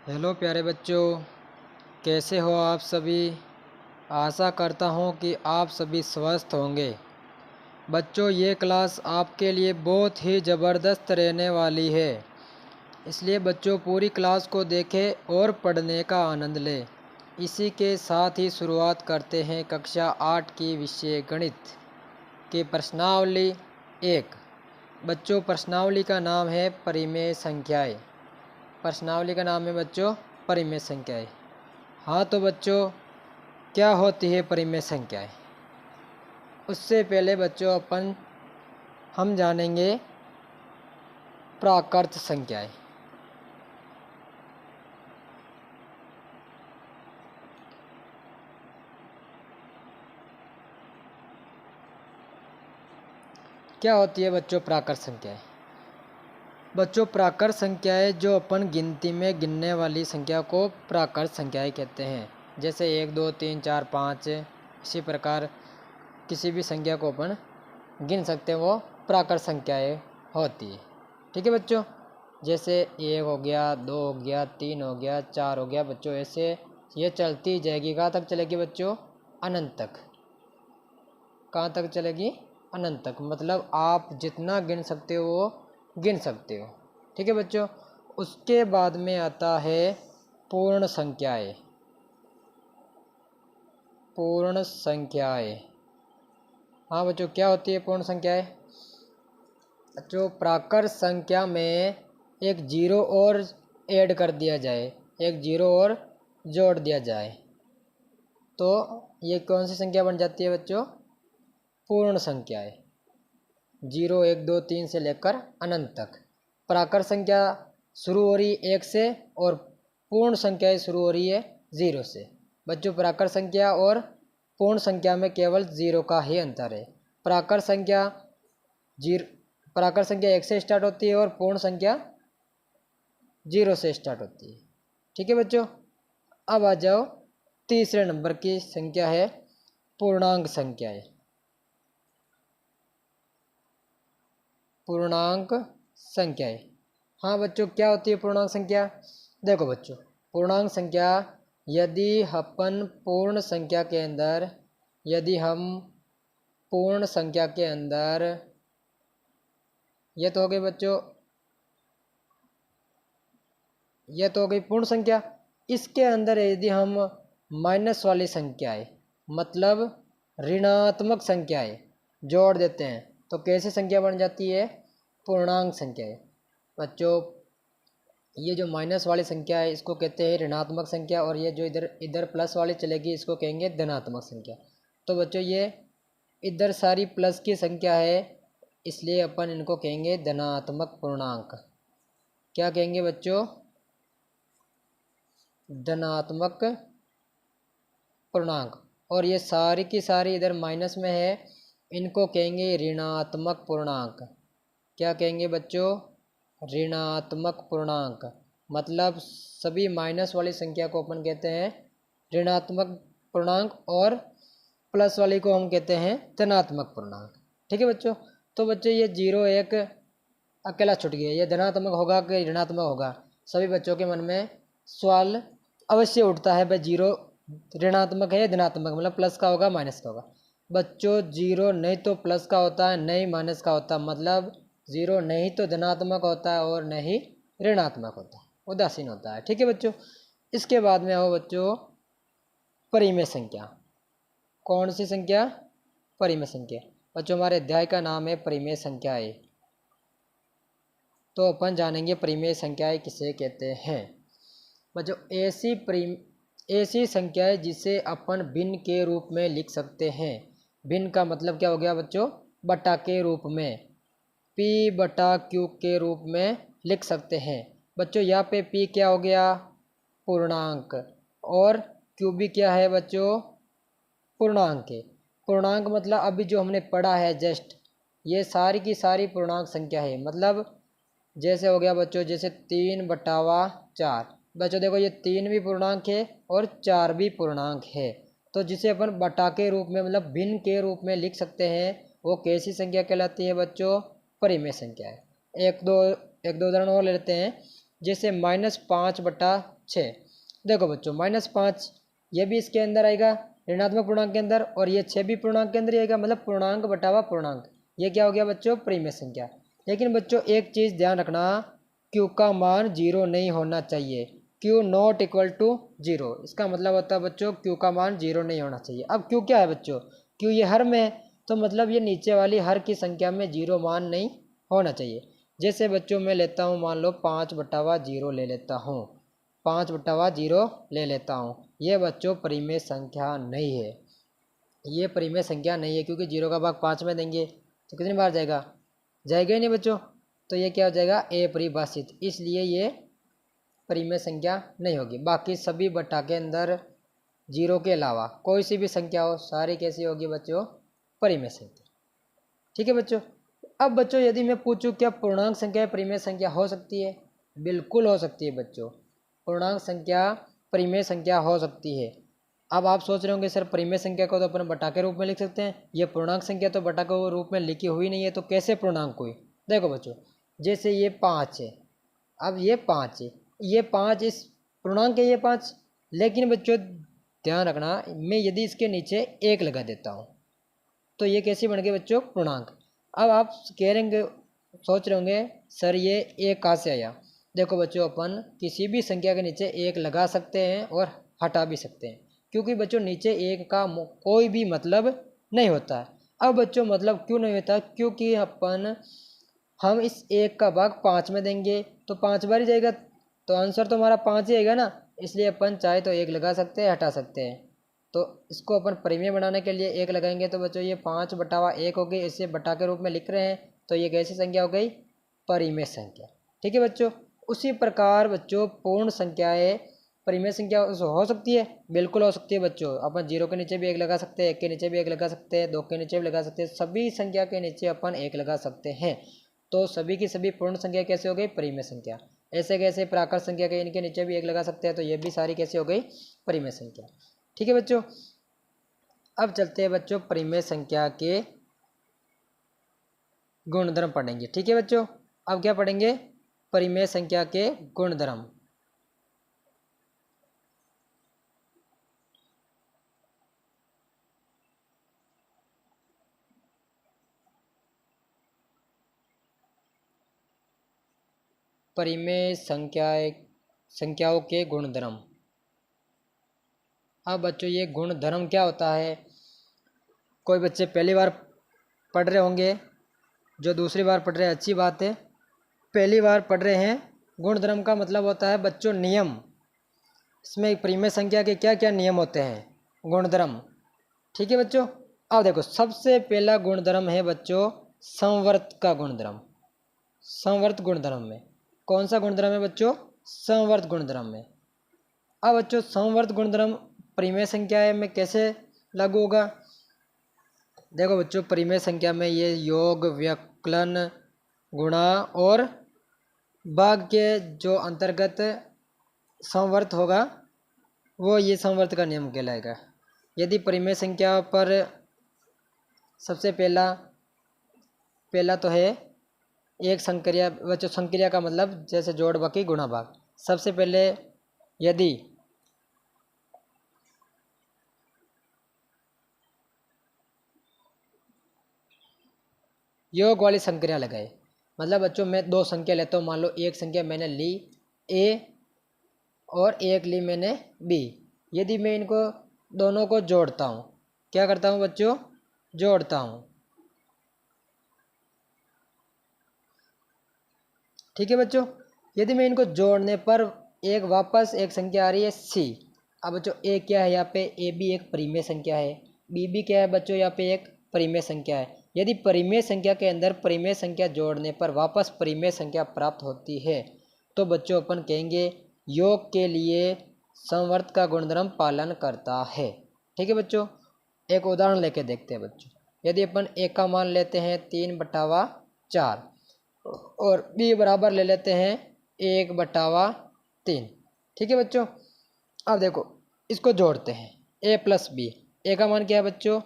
Hello प्यारे बच्चों, कैसे हो आप सभी। आशा करता हूँ कि आप सभी स्वस्थ होंगे। बच्चों, ये क्लास आपके लिए बहुत ही ज़बरदस्त रहने वाली है, इसलिए बच्चों पूरी क्लास को देखें और पढ़ने का आनंद लें। इसी के साथ ही शुरुआत करते हैं कक्षा 8 की विषय गणित की प्रश्नावली 1। बच्चों, प्रश्नावली का नाम है परिमेय संख्याएँ। प्रश्नावली का नाम है बच्चों परिमेय संख्याएँ। हाँ तो बच्चों, क्या होती है परिमेय संख्याएँ? उससे पहले बच्चों हम जानेंगे प्राकृत संख्याएँ। क्या होती है बच्चों प्राकृत संख्याएँ? बच्चों, प्राकृत संख्याएँ जो अपन गिनती में गिनने वाली संख्या को प्राकृत संख्याएँ कहते हैं। जैसे 1 2 3 4 5, इसी प्रकार किसी भी संख्या को अपन गिन सकते हैं, वो प्राकृत संख्याएँ होती है। ठीक है बच्चों, जैसे 1 हो गया, 2 हो गया, 3 हो गया, 4 हो गया। बच्चों ऐसे ये चलती जाएगी। कहाँ तक चलेगी बच्चों? अनंत तक। कहाँ तक चलेगी? अनंत तक। मतलब आप जितना गिन सकते हो वो गिन सकते हो। ठीक है बच्चों, उसके बाद में आता है पूर्ण संख्याएँ। पूर्ण संख्याएँ, हाँ बच्चों, क्या होती है पूर्ण संख्याएँ? जो प्राकृत संख्या में एक जीरो और ऐड कर दिया जाए, एक जीरो और जोड़ दिया जाए, तो ये कौन सी संख्या बन जाती है बच्चों? पूर्ण संख्याएँ। 0 1 2 3 से लेकर अनंत तक। प्राकृत संख्या शुरू हो रही है 1 से और पूर्ण संख्याएँ शुरू हो रही है 0 से। बच्चों, प्राकृत संख्या और पूर्ण संख्या में केवल 0 का ही अंतर है। प्राकृत संख्या 1 से स्टार्ट होती है और पूर्ण संख्या 0 से स्टार्ट होती है। ठीक है बच्चों, अब आ जाओ तीसरे नंबर की संख्या है पूर्णांक संख्याएँ। पूर्णांक संख्याएँ, हाँ बच्चों, क्या होती है पूर्णांक संख्या? देखो बच्चों, पूर्णांक संख्या यदि अपन पूर्ण संख्या के अंदर यदि हम पूर्ण संख्या के अंदर, ये तो हो गई बच्चों, ये तो हो गई पूर्ण संख्या। इसके अंदर यदि हम माइनस वाली संख्याएँ, मतलब ऋणात्मक संख्याएँ जोड़ देते हैं, तो कैसी संख्या बन जाती है? पूर्णांक संख्याएँ। बच्चों, ये जो माइनस वाली संख्या है इसको कहते हैं ऋणात्मक संख्या, और ये जो इधर इधर प्लस वाली चलेगी इसको कहेंगे धनात्मक संख्या। तो बच्चों, ये इधर सारी प्लस की संख्या है, इसलिए अपन इनको कहेंगे धनात्मक पूर्णांक। क्या कहेंगे बच्चों? धनात्मक पूर्णांक। और ये सारी की सारी इधर माइनस में है, इनको कहेंगे ऋणात्मक पूर्णांक। क्या कहेंगे बच्चों? ऋणात्मक पूर्णांक। मतलब सभी माइनस वाली संख्या को अपन कहते हैं ऋणात्मक पूर्णांक, और प्लस वाली को हम कहते हैं धनात्मक पूर्णांक। ठीक है बच्चों, तो बच्चों ये 0 1 अकेला छूट गया, ये धनात्मक होगा कि ऋणात्मक होगा? सभी बच्चों के मन में सवाल अवश्य उठता है, भाई 0 ऋणात्मक है या धनात्मक, मतलब प्लस का होगा माइनस का होगा? बच्चों, 0 नहीं तो प्लस का होता है, नहीं माइनस का होता है। मतलब 0 नहीं तो धनात्मक होता है और नहीं ऋणात्मक होता है, उदासीन होता है। ठीक है बच्चों, इसके बाद में आओ बच्चों परिमेय संख्या। कौन सी संख्या? परिमेय संख्या। बच्चों, हमारे अध्याय का नाम है परिमेय संख्याएँ। तो अपन जानेंगे परिमेय संख्याएँ किसे कहते हैं। बच्चों, ऐसी संख्याएँ जिसे अपन भिन्न के रूप में लिख सकते हैं। भिन्न का मतलब क्या हो गया बच्चों? बटा के रूप में, P बटा Q के रूप में लिख सकते हैं। बच्चों, यहाँ पे P क्या हो गया? पूर्णांक, और Q भी क्या है बच्चों? पूर्णांक है। पूर्णांक मतलब अभी जो हमने पढ़ा है जस्ट, ये सारी की सारी पूर्णांक संख्या है। मतलब जैसे हो गया बच्चों, जैसे 3/4। बच्चों देखो, ये 3 भी पूर्णांक है और 4 भी पूर्णांक है। तो जिसे अपन बटा के रूप में, मतलब भिन्न के रूप में लिख सकते हैं, वो कैसी संख्या कहलाती है बच्चों? परिमेय संख्या है। एक दो उदाहरण और लेते हैं। जैसे -5/6। देखो बच्चों -5 ये भी इसके अंदर आएगा ऋणात्मक पूर्णांक के अंदर, और ये 6 भी पूर्णांक के अंदर ही आएगा, मतलब पूर्णांक बटावा पूर्णांक। ये क्या हो गया बच्चों? परिमेय संख्या। लेकिन बच्चों एक चीज़ ध्यान रखना, क्यू का मान 0 नहीं होना चाहिए। क्यू नॉट इक्वल टू 0, इसका मतलब होता है बच्चों क्यू का मान 0 नहीं होना चाहिए। अब क्यू क्या है बच्चों? क्यू ये हर में है, तो मतलब ये नीचे वाली हर की संख्या में 0 मान नहीं होना चाहिए। जैसे बच्चों मैं लेता हूँ, मान लो 5/0 ले लेता हूँ, 5/0 ले लेता हूँ। ये बच्चों परिमेय संख्या नहीं है, ये परिमेय संख्या नहीं है, क्योंकि 0 का भाग 5 में देंगे तो कितनी बार जाएगा? जाएगा ही नहीं बच्चों। तो ये क्या हो जाएगा? अपरिभाषित, इसलिए ये परिमेय संख्या नहीं होगी। बाकी सभी बटा के अंदर 0 के अलावा कोई सी भी संख्या हो, सारी कैसी होगी बच्चों? परिमेय संख्या। ठीक है बच्चों। अब बच्चों यदि मैं पूछूं क्या पूर्णांक संख्या परिमेय संख्या हो सकती है? बिल्कुल हो सकती है बच्चों, पूर्णांक संख्या परिमेय संख्या हो सकती है। अब आप सोच रहे होंगे सर परिमेय संख्या को तो अपन बटा के रूप में लिख सकते हैं, ये पूर्णांक संख्या तो बटा के रूप में लिखी हुई नहीं है, तो कैसे पूर्णांक हुई? देखो बच्चों, जैसे ये 5 है, अब ये 5 है, ये 5 इस पूर्णांक है ये 5, लेकिन बच्चों ध्यान रखना, मैं यदि इसके नीचे 1 लगा देता हूँ तो ये कैसे बन गए बच्चों? पूर्णांक। अब आप कह रहे सोच रहे होंगे सर ये 1 कहाँ से आया? देखो बच्चों, अपन किसी भी संख्या के नीचे 1 लगा सकते हैं और हटा भी सकते हैं, क्योंकि बच्चों नीचे 1 का कोई भी मतलब नहीं होता है। अब बच्चों मतलब क्यों नहीं होता? क्योंकि हम इस 1 का भाग 5 में देंगे तो 5 बार ही जाएगा, तो आंसर तो हमारा 5 ही आएगा ना। इसलिए अपन चाहे तो 1 लगा सकते हैं, हटा सकते हैं। तो इसको अपन परिमेय बनाने के लिए 1 लगाएंगे, तो बच्चों ये 5/1 हो गई, इसे बटा के रूप में लिख रहे हैं, तो ये कैसी संख्या हो गई? परिमेय संख्या। ठीक है बच्चों। उसी प्रकार बच्चों पूर्ण संख्याएं परिमेय संख्या हो सकती है, बिल्कुल हो सकती है बच्चों। अपन 0 के नीचे भी 1 लगा सकते हैं, 1 के नीचे भी 1 लगा सकते हैं, 2 के नीचे भी लगा सकते हैं, सभी संख्या के नीचे अपन 1 लगा सकते हैं। तो सभी की सभी पूर्ण संख्या कैसे हो गई? परिमेय संख्या। ऐसे कैसे प्राकृत संख्या के इनके नीचे भी 1 लगा सकते हैं, तो ये भी सारी कैसे हो गई? परिमेय संख्या। ठीक है बच्चों। अब चलते हैं बच्चों परिमेय संख्या के गुणधर्म पढ़ेंगे। ठीक है बच्चों। अब क्या पढ़ेंगे? परिमेय संख्या के गुणधर्म। परिमेय संख्याओं के गुणधर्म। अब बच्चों ये गुणधर्म क्या होता है? कोई बच्चे पहली बार पढ़ रहे होंगे, जो दूसरी बार पढ़ रहे हैं अच्छी बात है, पहली बार पढ़ रहे हैं। गुणधर्म का मतलब होता है बच्चों नियम। इसमें परिमेय संख्या के क्या क्या नियम होते हैं? गुणधर्म। ठीक है बच्चों। अब देखो, सबसे पहला गुणधर्म है बच्चों संवर्त का गुणधर्म। संवर्त गुणधर्म में कौन सा गुणधर्म है बच्चों? संवर्त गुणधर्म में। अब बच्चों संवर्त गुणधर्म परिमेय संख्या में कैसे लागू होगा? देखो बच्चों, परिमेय संख्या में ये योग, व्यवकलन, गुणा और भाग के जो अंतर्गत संवर्त होगा वो ये संवर्त का नियम कहलाएगा। यदि परिमेय संख्या पर सबसे पहला तो है एक संक्रिया। बच्चों संक्रिया का मतलब जैसे जोड़, बाकी, गुणा, भाग। सबसे पहले यदि योग वाली संक्रिया लगाए, मतलब बच्चों मैं 2 संख्या लेता हूँ, मान लो एक संख्या मैंने ली ए और एक ली मैंने बी। यदि मैं इनको दोनों को जोड़ता हूँ, क्या करता हूँ बच्चों? जोड़ता हूँ। ठीक है बच्चों। यदि मैं इनको जोड़ने पर वापस एक संख्या आ रही है सी। अब बच्चों ए क्या है यहाँ पे? ए भी एक परिमेय संख्या है, बी भी क्या है बच्चों? यहाँ पे एक परिमेय संख्या है। यदि परिमेय संख्या के अंदर परिमेय संख्या जोड़ने पर वापस परिमेय संख्या प्राप्त होती है, तो बच्चों अपन कहेंगे योग के लिए संवर्त का गुणधर्म पालन करता है। ठीक है बच्चों। एक उदाहरण लेके देखते हैं बच्चों। यदि अपन ए का मान लेते हैं 3/4 और बी बराबर ले लेते हैं 1/3। ठीक है बच्चों। अब देखो इसको जोड़ते हैं, ए प्लस बी। ए का मान क्या है बच्चों?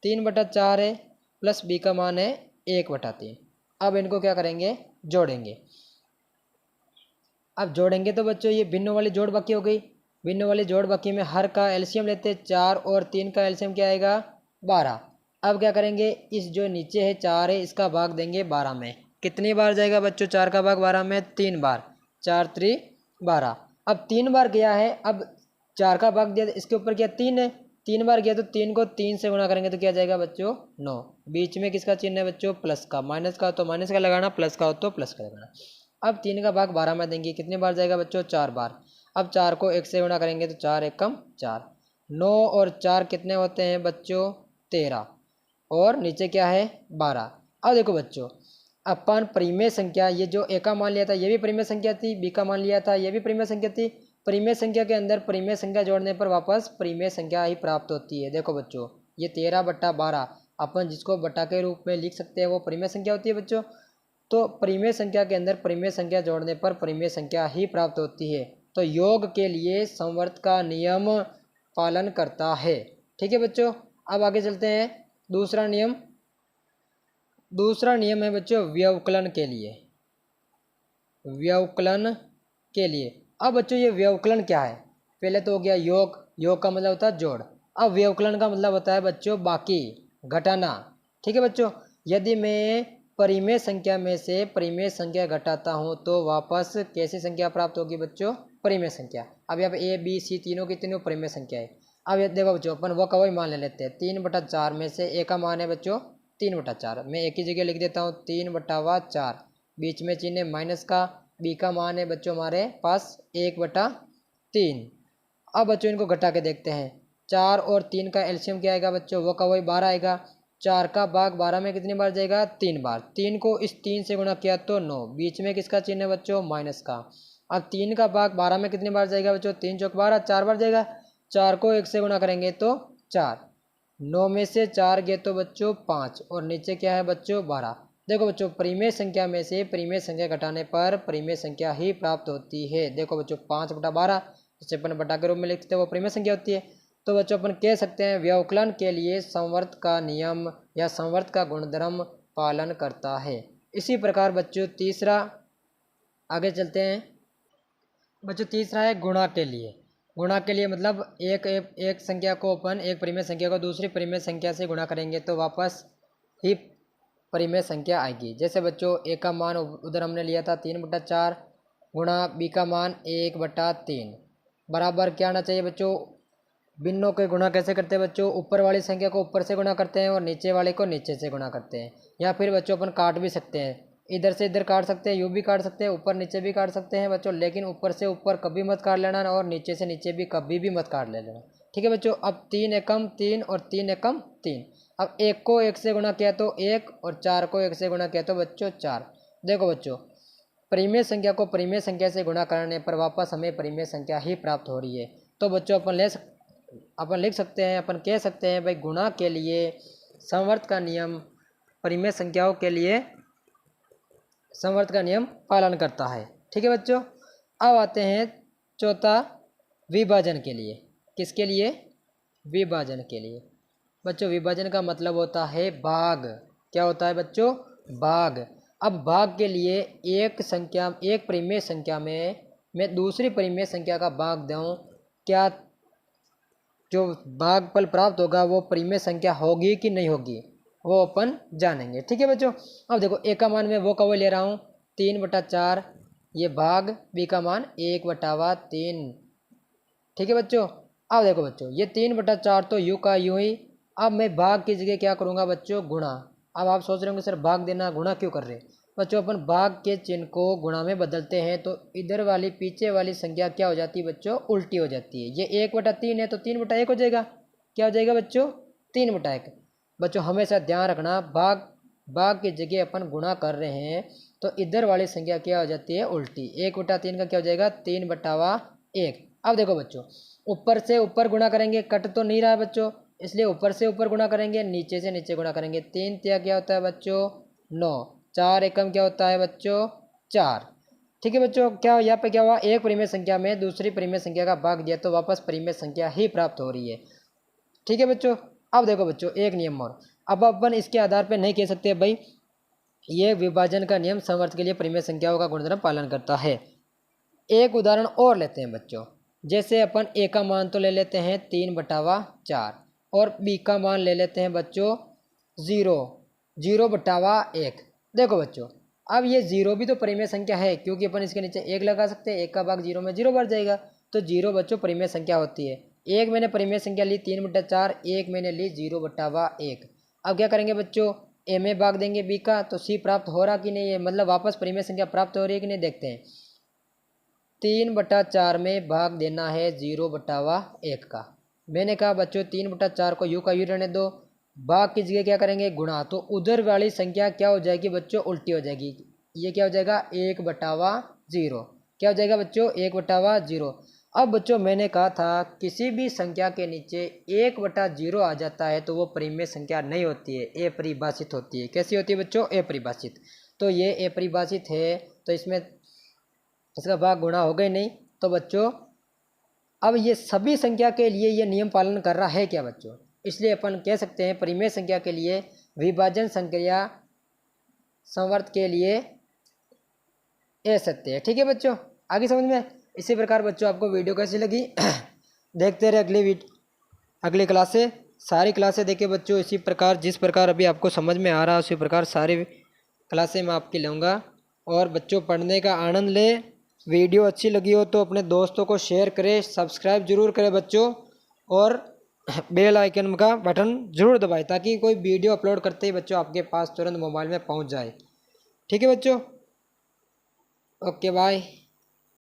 3/4 है, प्लस बी का मान है 1/3। अब इनको क्या करेंगे? जोड़ेंगे। अब जोड़ेंगे तो बच्चों ये भिन्नों वाली जोड़ बाकी हो गई। भिन्नों वाली जोड़ बाकी में हर का एलसीएम लेते हैं 4 और 3 का एलसीएम क्या आएगा 12। अब क्या करेंगे, इस जो नीचे है 4 है इसका भाग देंगे 12 में। कितनी बार जाएगा बच्चों 4 का भाग 12 में, 3 बार। 4 3 12। अब 3 बार गया है, अब 4 का भाग दिया इसके ऊपर क्या 3 है, 3 बार गया तो 3 को 3 से गुणा करेंगे तो क्या जाएगा बच्चों 9। बीच में किसका चिन्ह है बच्चों प्लस का, माइनस का हो तो माइनस का लगाना, प्लस का हो तो प्लस का लगाना। अब 3 का भाग 12 में देंगे, कितनी बार जाएगा बच्चों 4 बार। अब 4 को 1 से गुणा करेंगे तो 4 एकम 4। 9 और 4 कितने होते हैं बच्चों 13, और नीचे क्या है 12। अब देखो बच्चों अपन परिमेय संख्या, ये जो ए का मान लिया था ये भी परिमेय संख्या थी, बी का मान लिया था ये भी परिमेय संख्या थी। परिमेय संख्या के अंदर परिमेय संख्या जोड़ने पर वापस परिमेय संख्या ही प्राप्त होती है। देखो बच्चों ये 13/12 अपन जिसको बटा के रूप में लिख सकते हैं वो परिमेय संख्या होती है बच्चों। तो परिमेय संख्या के अंदर परिमेय संख्या जोड़ने पर परिमेय संख्या ही प्राप्त होती है। तो योग के लिए संवर्त का नियम पालन करता है। ठीक है बच्चों, अब आगे चलते हैं। दूसरा नियम है बच्चों व्यवकलन के लिए। व्यवकलन के लिए, अब बच्चों ये व्यवकलन क्या है, पहले तो हो गया योग, योग का मतलब होता है जोड़। अब व्यवकलन का मतलब होता है बच्चों बाकी, घटाना। ठीक है बच्चों, यदि मैं परिमेय संख्या में से परिमेय संख्या घटाता हूँ तो वापस कैसी संख्या प्राप्त होगी बच्चों परिमेय संख्या। अब यहाँ पे ए बी सी तीनों की तीनों परिमेय संख्या है। अब ये देखो बच्चों अपन वो कवई मान ले लेते हैं, 3/4 में से ए का मान है बच्चों 3/4। मैं एक ही जगह लिख देता हूँ 3/4, बीच में चिन्ह है माइनस का। बी का मान है बच्चों हमारे पास 1/3। अब बच्चों इनको घटा के देखते हैं, 4 और 3 का एलसीएम क्या आएगा बच्चों वो का वही 12 आएगा। 4 का भाग 12 में कितनी बार जाएगा 3 बार। 3 को इस 3 से गुणा किया तो 9, बीच में किसका चिन्ह है बच्चों माइनस का। अब 3 का भाग 12 में कितनी बार जाएगा बच्चों 3 चौक 12, 4 बार जाएगा। 4 को 1 से गुणा करेंगे तो 4, 9 में से 4 गए तो बच्चों 5, और नीचे क्या है बच्चों 12। देखो बच्चों परिमेय संख्या में से परिमेय संख्या घटाने पर परिमेय संख्या ही प्राप्त होती है। देखो बच्चों 5/12 जिसे अपन बटा के रूप में लिखते हैं वो परिमेय संख्या होती है। तो बच्चों अपन कह सकते हैं व्यवकलन के लिए संवर्त का नियम या संवर्त का गुणधर्म पालन करता है। इसी प्रकार बच्चों तीसरा, आगे चलते हैं बच्चों। तीसरा है गुणा के लिए। गुणा के लिए मतलब एक संख्या को अपन एक परिमेय संख्या को दूसरी परिमेय संख्या से गुणा करेंगे तो वापस ही परिमेय संख्या आएगी। जैसे बच्चों ए का मान उधर हमने लिया था 3/4 गुणा बी का मान 1/3 बराबर क्या आना चाहिए बच्चों, भिन्नों के गुणा कैसे करते हैं बच्चों, ऊपर वाली संख्या को ऊपर से गुणा करते हैं और नीचे वाले को नीचे से गुणा करते हैं। या फिर बच्चों अपन काट भी सकते हैं, इधर से इधर काट सकते हैं, यूँ भी काट सकते हैं, ऊपर नीचे भी काट सकते हैं बच्चों, लेकिन ऊपर से ऊपर कभी मत काट लेना और नीचे से नीचे भी कभी भी मत काट लेना। ठीक है बच्चों, अब 3 एकम 3 और 3 एकम 3। अब 1 को 1 से गुणा किया तो 1 और 4 को 1 से गुणा किया तो बच्चों 4। देखो बच्चों परिमेय संख्या को परिमेय संख्या से गुणा करने पर वापस हमें परिमेय संख्या ही प्राप्त हो रही है। तो बच्चों अपन लिख सकते हैं, अपन कह सकते हैं भाई गुणा के लिए संवर्त का नियम परिमेय संख्याओं के लिए संवर्त का नियम पालन करता है। ठीक है बच्चों, अब आते हैं चौथा विभाजन के लिए। किसके लिए, विभाजन के लिए। बच्चों विभाजन का मतलब होता है भाग। क्या होता है बच्चों, भाग। अब भाग के लिए एक परिमेय संख्या में मैं दूसरी परिमेय संख्या का भाग दूं, क्या जो भागफल प्राप्त होगा वो परिमेय संख्या होगी कि नहीं होगी वो अपन जानेंगे। ठीक है बच्चों, अब देखो ए का मान मैं वो कवई ले रहा हूँ 3/4, ये भाग बी का मान 1/3। ठीक है बच्चों, अब देखो बच्चों ये 3/4 तो यूँ का यूँ ही। अब मैं भाग की जगह क्या करूँगा बच्चों गुणा। अब आप सोच रहे होंगे सर भाग देना गुणा क्यों कर रहे हैं। बच्चों अपन भाग के चिन्ह को गुणा में बदलते हैं तो इधर वाली पीछे वाली संख्या क्या हो जाती है बच्चों उल्टी हो जाती है। ये 1/3 है तो 3/1 हो जाएगा। क्या हो जाएगा बच्चों 3/1। बच्चों हमेशा ध्यान रखना भाग की जगह अपन गुणा कर रहे हैं तो इधर वाली संख्या क्या हो जाती है उल्टी। 1/3 का क्या हो जाएगा 3/1। अब देखो बच्चों ऊपर से ऊपर गुणा करेंगे, कट तो नहीं रहा है बच्चों, इसलिए ऊपर से ऊपर गुणा करेंगे, नीचे से नीचे गुणा करेंगे। 3 तिया क्या होता है बच्चों 9, 4 एकम क्या होता है बच्चों 4। ठीक है बच्चों, क्या यहाँ पे क्या हुआ एक परिमेय संख्या में दूसरी परिमेय संख्या का भाग दिया तो वापस परिमेय संख्या ही प्राप्त हो रही है। ठीक है बच्चों, अब देखो बच्चों एक नियम और। अब अपन इसके आधार पर नहीं कह सकते भाई ये विभाजन का नियम समवर्त के लिए परिमेय संख्याओं का गुणधर्म पालन करता है। एक उदाहरण और लेते हैं बच्चों। जैसे अपन ए का मान तो ले लेते हैं 3/4 और बी का मान ले लेते हैं बच्चों 0/1। देखो बच्चों, अब ये 0 भी तो परिमेय संख्या है, क्योंकि अपन इसके नीचे 1 लगा सकते हैं। 1 का भाग 0 में 0 बढ़ जाएगा, तो 0 बच्चों परिमेय संख्या होती है। एक मैंने परिमेय संख्या ली 3/4, एक मैंने ली 0/1। अब क्या करेंगे बच्चों, ए में भाग देंगे बी का, तो सी प्राप्त हो रहा कि नहीं है, मतलब वापस परिमेय संख्या प्राप्त हो रही है कि नहीं, देखते हैं। 3/4 में भाग देना है 0/1 का। मैंने कहा बच्चों 3/4 को यू का यू रहने दो, भाग की जगह क्या करेंगे, गुणा। तो उधर वाली संख्या क्या हो जाएगी बच्चों, उल्टी हो जाएगी। ये क्या हो जाएगा, 1/0। क्या हो जाएगा बच्चों, 1/0। अब बच्चों मैंने कहा था किसी भी संख्या के नीचे 1/0 आ जाता है तो वो परिमेय संख्या नहीं होती है, अपरिभाषित होती है। कैसी होती है बच्चों, अपरिभाषित। तो ये अपरिभाषित है, तो इसमें इसका भाग गुणा हो गई नहीं। तो बच्चों अब ये सभी संख्या के लिए ये नियम पालन कर रहा है क्या बच्चों, इसलिए अपन कह सकते हैं परिमेय संख्या के लिए विभाजन संक्रिया संवर्त के लिए सत्य है। ठीक है बच्चों, आगे समझ में। इसी प्रकार बच्चों आपको वीडियो कैसी लगी देखते रहे अगली क्लास से। सारी क्लासें देखे बच्चों, इसी प्रकार जिस प्रकार अभी आपको समझ में आ रहा है उसी प्रकार सारी क्लासें मैं आपकी लूँगा। और बच्चों पढ़ने का आनंद ले। वीडियो अच्छी लगी हो तो अपने दोस्तों को शेयर करें, सब्सक्राइब जरूर करें बच्चों, और बेल आइकन का बटन जरूर दबाएं ताकि कोई वीडियो अपलोड करते ही बच्चों आपके पास तुरंत मोबाइल में पहुंच जाए। ठीक है बच्चों, ओके बाय।